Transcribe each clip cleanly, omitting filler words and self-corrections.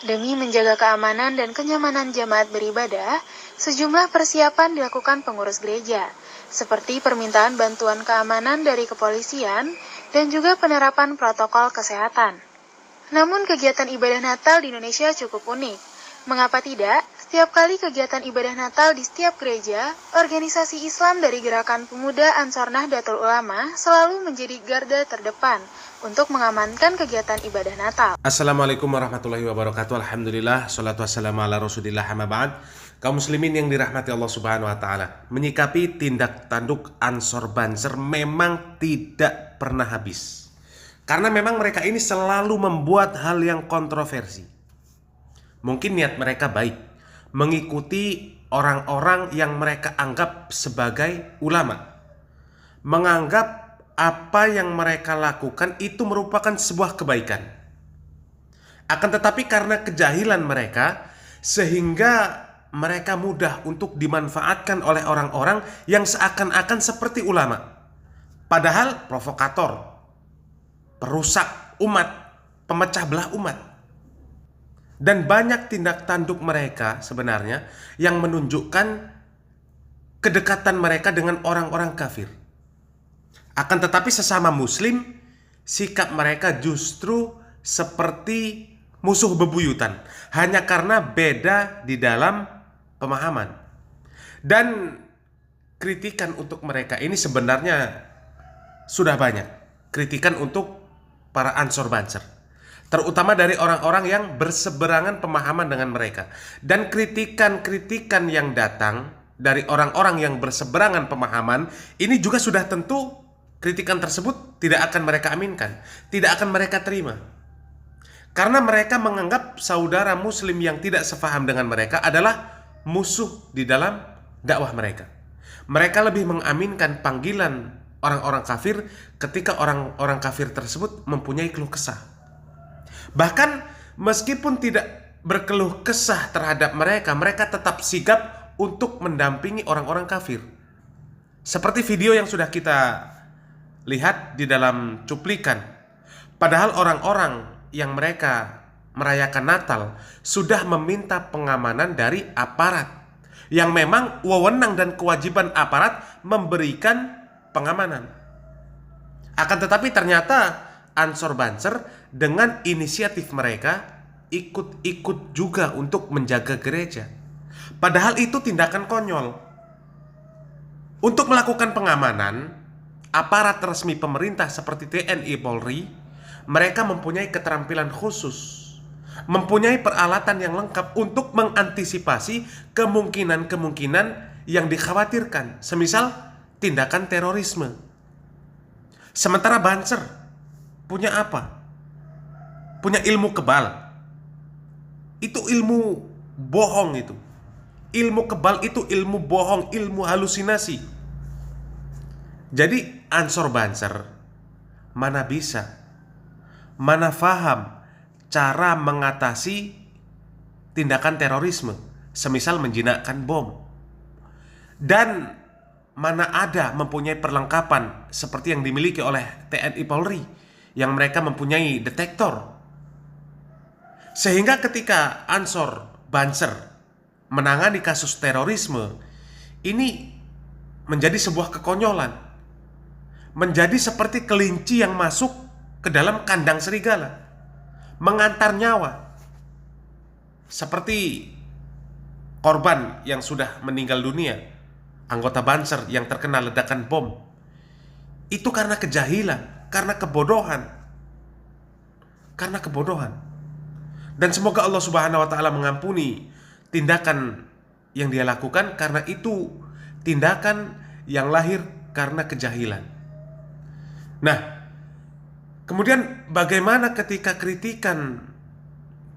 Demi menjaga keamanan dan kenyamanan jemaat beribadah, sejumlah persiapan dilakukan pengurus gereja, seperti permintaan bantuan keamanan dari kepolisian dan juga penerapan protokol kesehatan. Namun kegiatan ibadah Natal di Indonesia cukup unik. Mengapa tidak? Setiap kali kegiatan ibadah Natal di setiap gereja, organisasi Islam dari Gerakan Pemuda Ansor Nahdlatul Ulama selalu menjadi garda terdepan untuk mengamankan kegiatan ibadah Natal. Assalamualaikum warahmatullahi wabarakatuh. Alhamdulillah, salatu wassalamu ala rasulillah, amma ba'd. Kaum muslimin yang dirahmati Allah subhanahu wa ta'ala, menyikapi tindak tanduk Ansor Banser memang tidak pernah habis. Karena memang mereka ini selalu membuat hal yang kontroversi. Mungkin niat mereka baik, mengikuti orang-orang yang mereka anggap sebagai ulama, menganggap apa yang mereka lakukan itu merupakan sebuah kebaikan. Akan tetapi karena kejahilan mereka, sehingga mereka mudah untuk dimanfaatkan oleh orang-orang yang seakan-akan seperti ulama. Padahal provokator, perusak umat, pemecah belah umat. Dan banyak tindak tanduk mereka sebenarnya yang menunjukkan kedekatan mereka dengan orang-orang kafir. Akan tetapi sesama muslim, sikap mereka justru seperti musuh bebuyutan, hanya karena beda di dalam pemahaman. Dan kritikan untuk mereka ini sebenarnya sudah banyak. Kritikan untuk para Ansor Banser, terutama dari orang-orang yang berseberangan pemahaman dengan mereka. Dan kritikan-kritikan yang datang dari orang-orang yang berseberangan pemahaman ini juga sudah tentu kritikan tersebut tidak akan mereka aminkan, tidak akan mereka terima. Karena mereka menganggap saudara muslim yang tidak sefaham dengan mereka adalah musuh di dalam dakwah mereka. Mereka lebih mengaminkan panggilan orang-orang kafir ketika orang-orang kafir tersebut mempunyai keluh kesah. Bahkan meskipun tidak berkeluh kesah terhadap mereka, mereka tetap sigap untuk mendampingi orang-orang kafir. Seperti video yang sudah kita lihat di dalam cuplikan. Padahal orang-orang yang mereka merayakan Natal sudah meminta pengamanan dari aparat, yang memang wewenang dan kewajiban aparat memberikan pengamanan. Akan tetapi ternyata Ansor Banser dengan inisiatif mereka ikut-ikut juga untuk menjaga gereja. Padahal itu tindakan konyol. Untuk melakukan pengamanan, aparat resmi pemerintah seperti TNI Polri, mereka mempunyai keterampilan khusus, mempunyai peralatan yang lengkap untuk mengantisipasi kemungkinan-kemungkinan yang dikhawatirkan, semisal tindakan terorisme. Sementara Banser punya apa? Punya ilmu kebal. Itu ilmu bohong itu. Ilmu kebal itu ilmu bohong, ilmu halusinasi. Jadi Ansor Banser mana bisa, mana faham cara mengatasi tindakan terorisme, semisal menjinakkan bom. Dan mana ada mempunyai perlengkapan seperti yang dimiliki oleh TNI Polri, yang mereka mempunyai detektor. Sehingga ketika Ansor Banser menangani kasus terorisme, ini menjadi sebuah kekonyolan, menjadi seperti kelinci yang masuk ke dalam kandang serigala, mengantar nyawa. Seperti korban yang sudah meninggal dunia, anggota Banser yang terkena ledakan bom. Itu karena kejahilan, karena kebodohan. Karena kebodohan. Dan semoga Allah subhanahu wa ta'ala mengampuni tindakan yang dia lakukan, karena itu tindakan yang lahir karena kejahilan. Nah, kemudian bagaimana ketika kritikan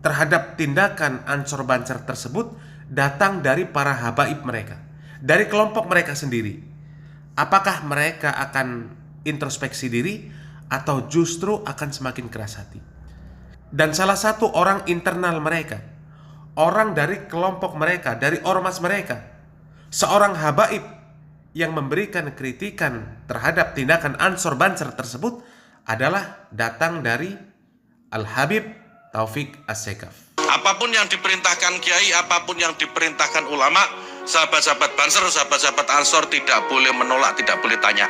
terhadap tindakan Ansor Banser tersebut datang dari para habaib mereka, dari kelompok mereka sendiri? Apakah mereka akan introspeksi diri atau justru akan semakin keras hati? Dan salah satu orang internal mereka, orang dari kelompok mereka, dari ormas mereka, seorang habaib yang memberikan kritikan terhadap tindakan Ansor Banser tersebut adalah datang dari Al-Habib Taufik As-Sekaf. Apapun yang diperintahkan kiai, apapun yang diperintahkan ulama, sahabat-sahabat Banser, sahabat-sahabat Ansor tidak boleh menolak, tidak boleh tanya.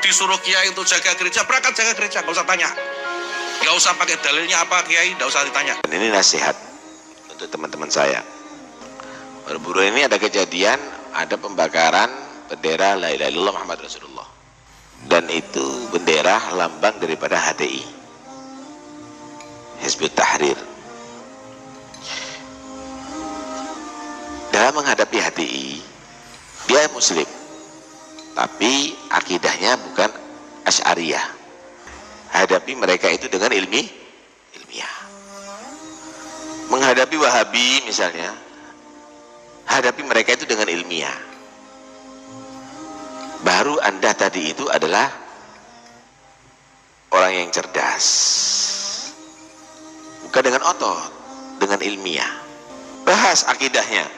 Disuruh kiai untuk jaga gereja, berangkat jaga gereja, gak usah tanya. Gak usah pakai dalilnya apa kiai, gak usah ditanya. Dan ini nasihat untuk teman-teman saya. Baru-baru ini ada kejadian, ada pembakaran bendera La ilaha illallah Muhammad Rasulullah. Dan itu bendera lambang daripada HTI, Hizbut Tahrir. Dalam menghadapi HTI, dia muslim, tapi akidahnya bukan Asy'ariyah. Hadapi mereka itu dengan ilmiah. Menghadapi Wahabi misalnya, hadapi mereka itu dengan ilmiah. Baru Anda tadi itu adalah orang yang cerdas, bukan dengan otot, dengan ilmiah. Bahas akidahnya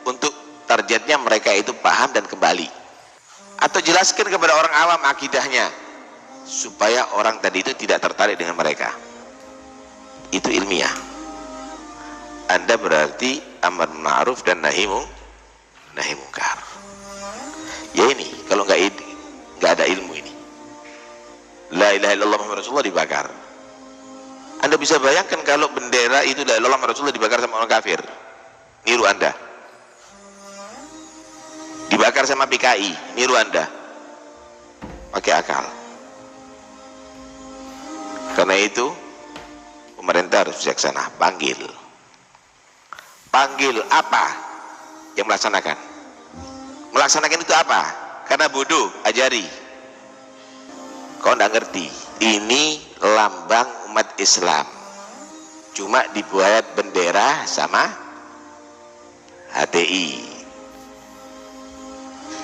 untuk targetnya mereka itu paham dan kembali, atau jelaskan kepada orang awam akidahnya supaya orang tadi itu tidak tertarik dengan mereka. Itu ilmiah. Anda berarti amar ma'ruf dan nahi mungkar. Ya ini, kalau nggak ada ilmu ini, La ilaha illallah Muhammad Rasulullah dibakar. Anda bisa bayangkan kalau bendera itu La ilaha illallah Muhammad Rasulullah dibakar sama orang kafir, niru Anda. Dibakar sama PKI, niru Anda. Pakai akal. Karena itu pemerintah harus bijaksana. Panggil apa yang melaksanakan? Melaksanakan itu apa? Karena bodoh, ajari. Kau nggak ngerti. Ini lambang umat Islam. Cuma dibuat bendera sama HTI.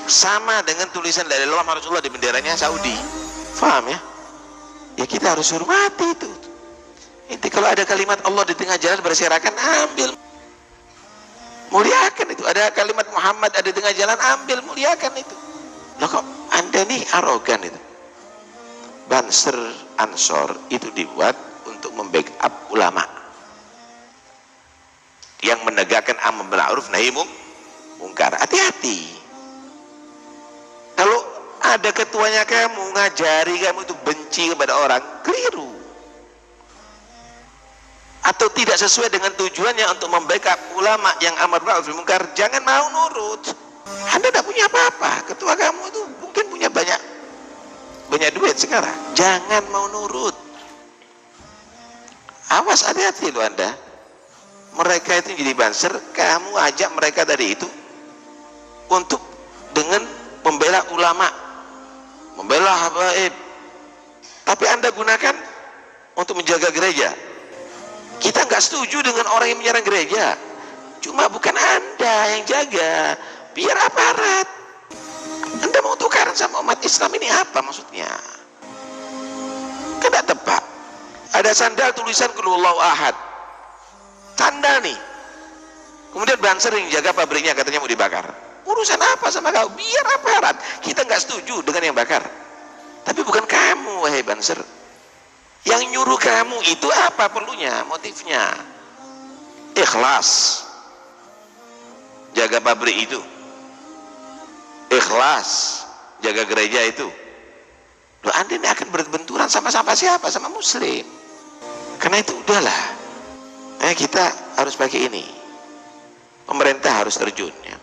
Sama dengan tulisan dari Allah Rasulullah di benderanya Saudi. Faham ya? Ya kita harus hormati itu. Inti kalau ada kalimat Allah di tengah jalan berserakan, ambil. Muliakan itu. Ada kalimat Muhammad ada di tengah jalan, ambil, muliakan itu. Loh kok Anda nih arogan itu. Banser Ansor itu dibuat untuk membackup ulama yang menegakkan amar ma'ruf nahi mungkar. Hati-hati. Kalau ada ketuanya kamu ngajari kamu itu benci kepada orang, keliru. Atau tidak sesuai dengan tujuannya untuk membackup ulama yang amar ma'ruf nahi mungkar, jangan mau nurut. Anda tidak punya apa-apa. Ketua kamu itu mungkin punya banyak duit sekarang. Jangan mau nurut. Awas, hati-hati loh Anda. Mereka itu jadi banser, kamu ajak mereka tadi itu untuk dengan membela ulama, membela habaib, tapi Anda gunakan untuk menjaga gereja. Kita nggak setuju dengan orang yang menyerang gereja, cuma bukan Anda yang jaga, biar aparat. Anda mau tukaran sama umat Islam ini apa maksudnya? Kan tidak tepat. Ada sandal tulisan Qul Huwallahu Ahad, sandal nih, kemudian banser yang jaga pabriknya katanya mau dibakar. Urusan apa sama kau? Biar aparat. Kita nggak setuju dengan yang bakar, tapi bukan kamu, wahai banser. Yang nyuruh kamu itu apa perlunya, motifnya? Ikhlas jaga pabrik itu, ikhlas jaga gereja itu. Loh, Anda ini akan berbenturan sama siapa? Sama muslim. Karena itu udahlah, kita harus pakai ini. Pemerintah harus terjun ya.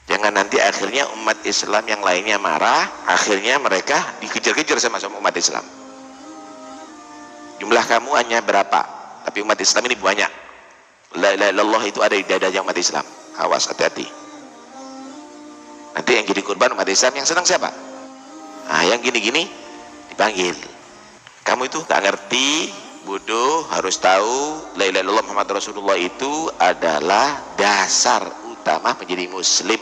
Jangan nanti akhirnya umat Islam yang lainnya marah, akhirnya mereka dikejar-kejar sama umat Islam. Jumlah kamu hanya berapa, tapi umat Islam ini banyak. La ilaha illallah itu ada di dadanya umat Islam. Awas, hati-hati. Nanti yang jadi korban umat Islam yang senang siapa? Nah, yang gini-gini dipanggil. Kamu itu gak ngerti, bodoh, harus tahu la ilaha illallah Muhammad Rasulullah itu adalah dasar utama menjadi muslim.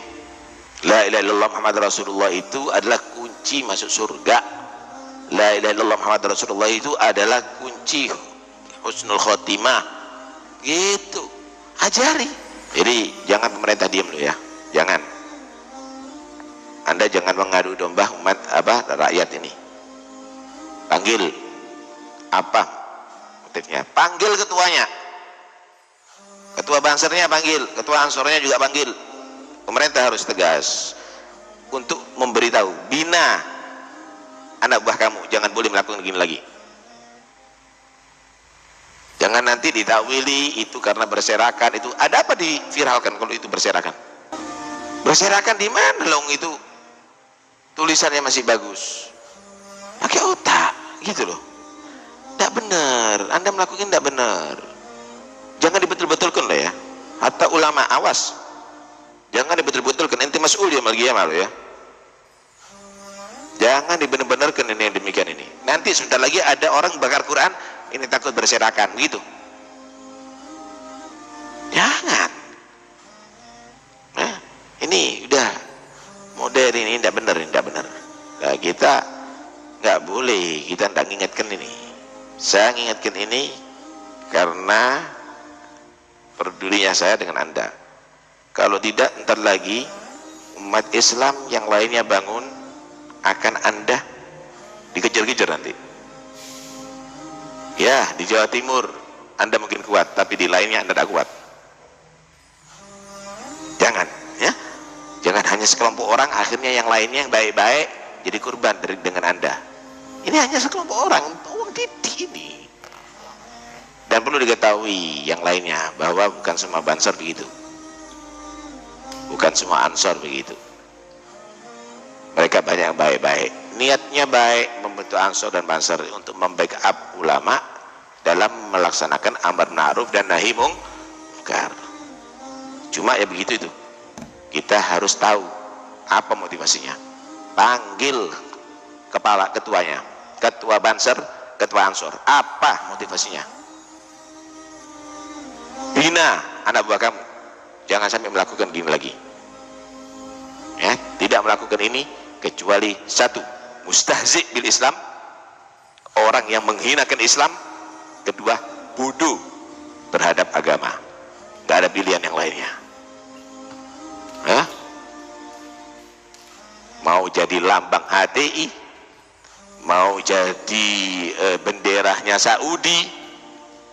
La ilaha illallah Muhammad Rasulullah itu adalah kunci masuk surga. La ilaha illallah Muhammad Rasulullah itu adalah kunci husnul khotimah. Gitu, ajari. Jadi jangan pemerintah diam loh ya, jangan. Anda jangan mengadu domba rakyat ini. Panggil apa aktifnya. Panggil ketuanya, ketua Bansernya panggil, ketua Ansornya juga panggil. Pemerintah harus tegas untuk memberitahu, bina anak buah kamu, jangan boleh melakukan begini lagi. Jangan nanti ditakwili itu karena berserakan. Itu ada apa diviralkan kalau itu berserakan? Berserakan di mana long itu tulisannya masih bagus? Pakai otak gitu loh. Tidak benar, Anda melakukan tidak benar. Jangan dibetul-betulkan lah ya. Hatta ulama, awas, jangan dibetul-betulkan. Ente mas'ul ya mal ya. Jangan dibenar-benarkan ini yang demikian ini. Nanti sebentar lagi ada orang bakar Quran, ini takut berserakan begitu. Jangan. Nah, ini udah modern, ini tidak benar, ini tidak benar. Nah, kita nggak boleh, kita tidak mengingatkan ini. Saya mengingatkan ini karena pedulinya saya dengan Anda. Kalau tidak, ntar lagi umat Islam yang lainnya bangun, akan Anda dikejar-kejar nanti. Ya, di Jawa Timur Anda mungkin kuat, tapi di lainnya Anda tidak kuat. Jangan, ya, jangan hanya sekelompok orang, akhirnya yang lainnya yang baik-baik jadi kurban dengan Anda. Ini hanya sekelompok orang titik ini. Dan perlu diketahui yang lainnya bahwa bukan semua Banser begitu, bukan semua Ansor begitu. Mereka banyak yang baik-baik, niatnya baik membentuk Ansor dan Banser untuk membackup ulama dalam melaksanakan amar ma'ruf dan nahi mungkar. Cuma ya begitu itu, kita harus tahu apa motivasinya. Panggil kepala ketuanya, ketua Banser, ketua Ansor, apa motivasinya? Bina anak buah kamu, jangan sampai melakukan gini lagi. Ya, tidak melakukan ini kecuali satu, mustahzi bil Islam, orang yang menghinakan Islam. Kedua, bodoh terhadap agama. Gak ada pilihan yang lainnya. Hah? Mau jadi lambang HTI, mau jadi benderanya Saudi,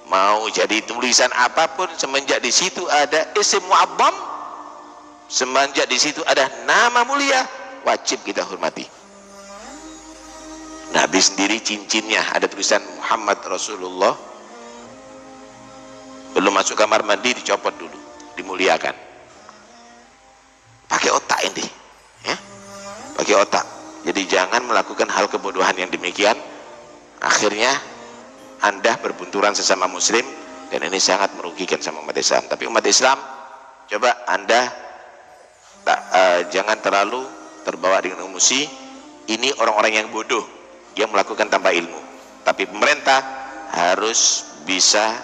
mau jadi tulisan apapun, semenjak di situ ada isim mu'abbam, semenjak di situ ada nama mulia, wajib kita hormati. Nabi sendiri cincinnya ada tulisan Muhammad Rasulullah, belum masuk kamar mandi dicopot dulu, dimuliakan. Pakai otak ini, ya, pakai otak. Jadi jangan melakukan hal kebodohan yang demikian, akhirnya Anda berbenturan sesama muslim, dan ini sangat merugikan sama umat Islam. Tapi umat Islam, coba Anda jangan terlalu terbawa dengan emosi. Ini orang-orang yang bodoh yang melakukan tanpa ilmu. Tapi pemerintah harus bisa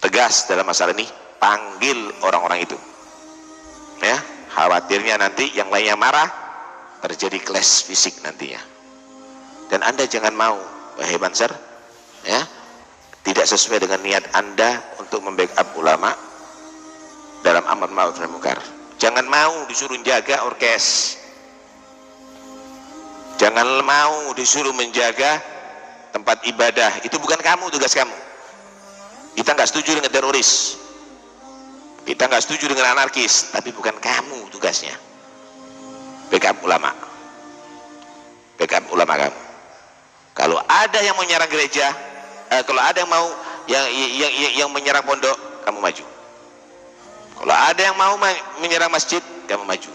tegas dalam masalah ini, panggil orang-orang itu. Ya, khawatirnya nanti yang lainnya marah, terjadi clash fisik nantinya. Dan Anda jangan mau, wahai Banser, ya, tidak sesuai dengan niat Anda untuk membackup ulama dalam amar ma'ruf nahi munkar. Jangan mau disuruh jaga orkes, jangan mau disuruh menjaga tempat ibadah. Itu bukan kamu, tugas kamu. Kita nggak setuju dengan teroris, kita nggak setuju dengan anarkis, tapi bukan kamu tugasnya. Backup ulama, backup ulama kamu. Kalau ada yang mau menyerang gereja, kalau ada yang mau yang menyerang pondok, kamu maju. Kalau ada yang mau menyerang masjid, kamu maju.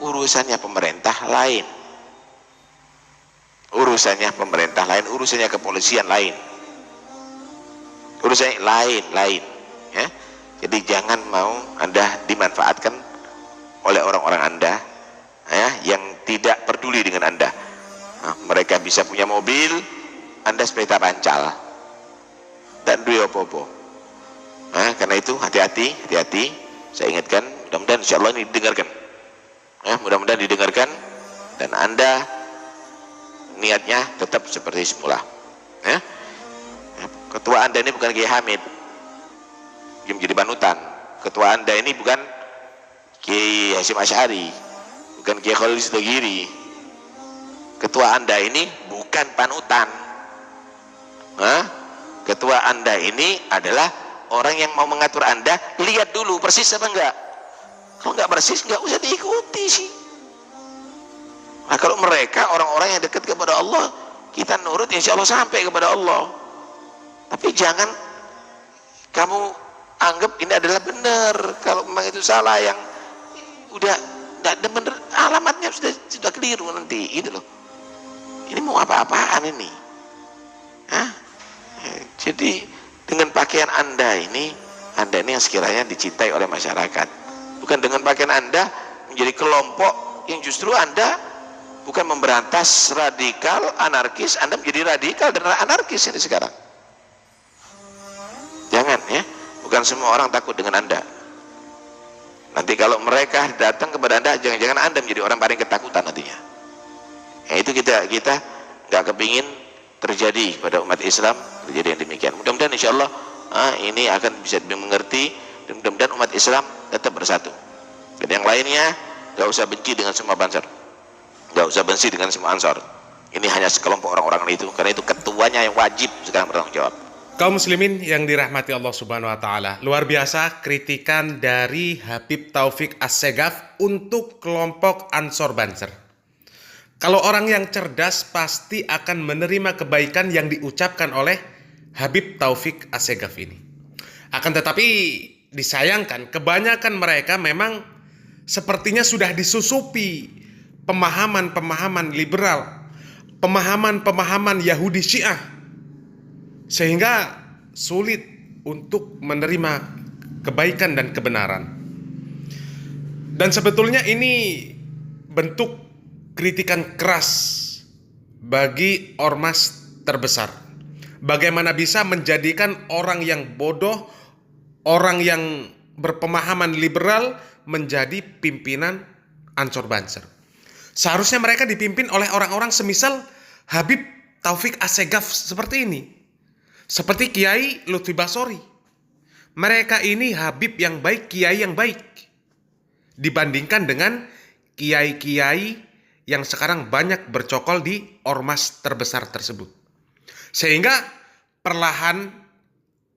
Urusannya pemerintah lain, urusannya pemerintah lain, urusannya kepolisian lain, urusannya lain, ya. Jadi jangan mau Anda dimanfaatkan oleh orang-orang Anda, ya, yang tidak peduli dengan Anda. Nah, mereka bisa punya mobil, Anda sepeda pancal dan duwe opo-opo. Nah, karena itu hati-hati. Saya ingatkan, mudah-mudahan insya Allah ini didengarkan, ya, mudah-mudahan didengarkan, dan Anda niatnya tetap seperti semula, ya. Ketua Anda ini bukan Kiai Hamid yang menjadi panutan. Ketua Anda ini bukan Kiai Hasyim Asy'ari, bukan Kiai Khalil Sitogiri. Ketua Anda ini bukan panutan, Ketua Anda ini adalah orang yang mau mengatur Anda, lihat dulu persis apa enggak. Kalau enggak persis, enggak usah diikuti sih. Nah, kalau mereka orang-orang yang dekat kepada Allah, kita nurut, insya Allah sampai kepada Allah. Tapi jangan kamu anggap ini adalah benar. Kalau memang itu salah, yang udah tidak benar, alamatnya sudah keliru nanti, gitu loh. Ini mau apa-apaan ini? Jadi dengan pakaian Anda ini yang sekiranya dicintai oleh masyarakat. Bukan dengan pakaian Anda menjadi kelompok yang justru Anda bukan memberantas radikal, anarkis, Anda menjadi radikal dan anarkis ini sekarang. Jangan ya, bukan semua orang takut dengan Anda. Nanti kalau mereka datang kepada Anda, jangan-jangan Anda menjadi orang paling ketakutan nantinya. Itu kita nggak kepingin terjadi pada umat Islam, terjadi yang demikian. Mudah-mudahan insya Allah ini akan bisa dimengerti, dan mudah-mudahan umat Islam tetap bersatu. Dan yang lainnya nggak usah benci dengan semua Banser, nggak usah benci dengan semua Ansor. Ini hanya sekelompok orang-orang itu, karena itu ketuanya yang wajib sekarang bertanggung jawab. Kaum muslimin yang dirahmati Allah Subhanahu wa taala, luar biasa kritikan dari Habib Taufik Assegaf untuk kelompok Ansor Banser. Kalau orang yang cerdas pasti akan menerima kebaikan yang diucapkan oleh Habib Taufik Assegaf ini. Akan tetapi disayangkan kebanyakan mereka memang sepertinya sudah disusupi pemahaman-pemahaman liberal, pemahaman-pemahaman Yahudi Syiah, sehingga sulit untuk menerima kebaikan dan kebenaran. Dan sebetulnya ini bentuk kritikan keras bagi ormas terbesar. Bagaimana bisa menjadikan orang yang bodoh, orang yang berpemahaman liberal menjadi pimpinan Ansor Banser. Seharusnya mereka dipimpin oleh orang-orang semisal Habib Taufik Assegaf seperti ini. Seperti Kiai Lutfi Basori. Mereka ini Habib yang baik, Kiai yang baik, dibandingkan dengan kiai-kiai yang sekarang banyak bercokol di ormas terbesar tersebut. Sehingga perlahan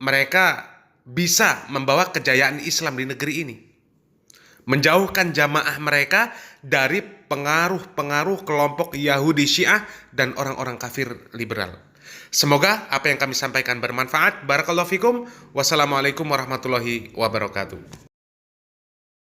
mereka bisa membawa kejayaan Islam di negeri ini. Menjauhkan jamaah mereka dari pengaruh-pengaruh kelompok Yahudi Syiah dan orang-orang kafir liberal. Semoga apa yang kami sampaikan bermanfaat. Barakallahu fikum. Wassalamualaikum warahmatullahi wabarakatuh.